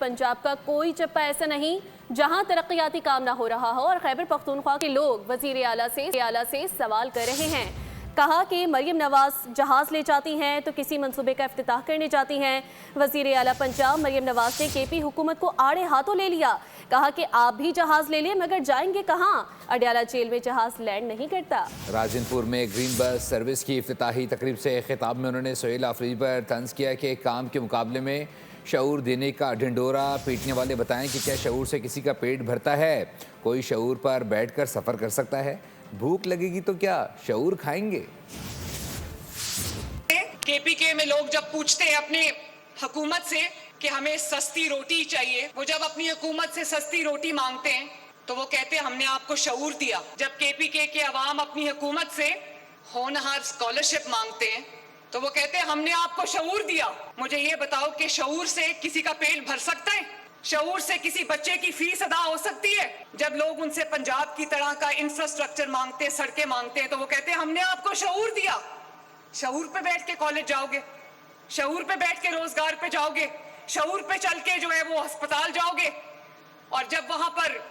पंजाब का कोई चप्पा ऐसा नहीं जहां तरक्याती काम ना हो रहा हो और खैबर पख्तूनख्वा के लोग वज़ीर आला से सवाल कर रहे हैं। कहा कि मरियम नवाज जहाज़ ले जाती हैं तो किसी मंसूबे का इफ्तिताह करने जाती हैं। वज़ीर आला पंजाब मरियम नवाज ने केपी हुकूमत को आड़े हाथों ले लिया। कहा कि आप भी जहाज़ ले लें मगर जाएंगे कहाँ? अडयाला जेल में जहाज़ लैंड नहीं करता। राजनपुर में ग्रीन बस सर्विस की इफ्तिताही तकरीब से खिताब में उन्होंने सोहेल आफरीदी पर तंज किया कि काम के मुकाबले में शऊर देने का ढिंडोरा पीटने वाले बताएं कि क्या शऊर से किसी का पेट भरता है? कोई शऊर पर बैठकर सफ़र कर सकता है? भूख लगेगी तो क्या शऊर खाएंगे? केपीके में लोग जब पूछते हैं अपने हुकूमत से कि हमें सस्ती रोटी चाहिए, वो जब अपनी हुकूमत से सस्ती रोटी मांगते हैं तो वो कहते हैं हमने आपको शऊर दिया। जब केपीके के अवाम अपनी हुकूमत से होनहार स्कॉलरशिप मांगते हैं तो वो कहते हैं हमने आपको शऊर दिया। मुझे ये बताओ कि शऊर से किसी का पेट भर सकता है? शऊर से किसी बच्चे की फीस अदा हो सकती है? जब लोग उनसे पंजाब की तरह का इंफ्रास्ट्रक्चर मांगते हैं, सड़कें मांगते हैं तो वो कहते हैं हमने आपको शऊर दिया। शऊर पे बैठ के कॉलेज जाओगे, शऊर पे बैठ के रोजगार पे जाओगे, शऊर पे चल के जो है वो अस्पताल जाओगे, और जब वहां पर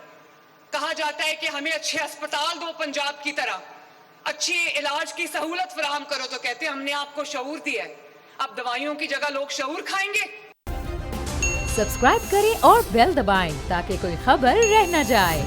कहा जाता है कि हमें अच्छे अस्पताल दो, पंजाब की तरह अच्छी इलाज की सहूलत फराहम करो, तो कहते हैं हमने आपको शऊर दिया है। अब दवाइयों की जगह लोग शऊर खाएंगे। सब्सक्राइब करें और बेल दबाएं ताकि कोई खबर रह न जाए।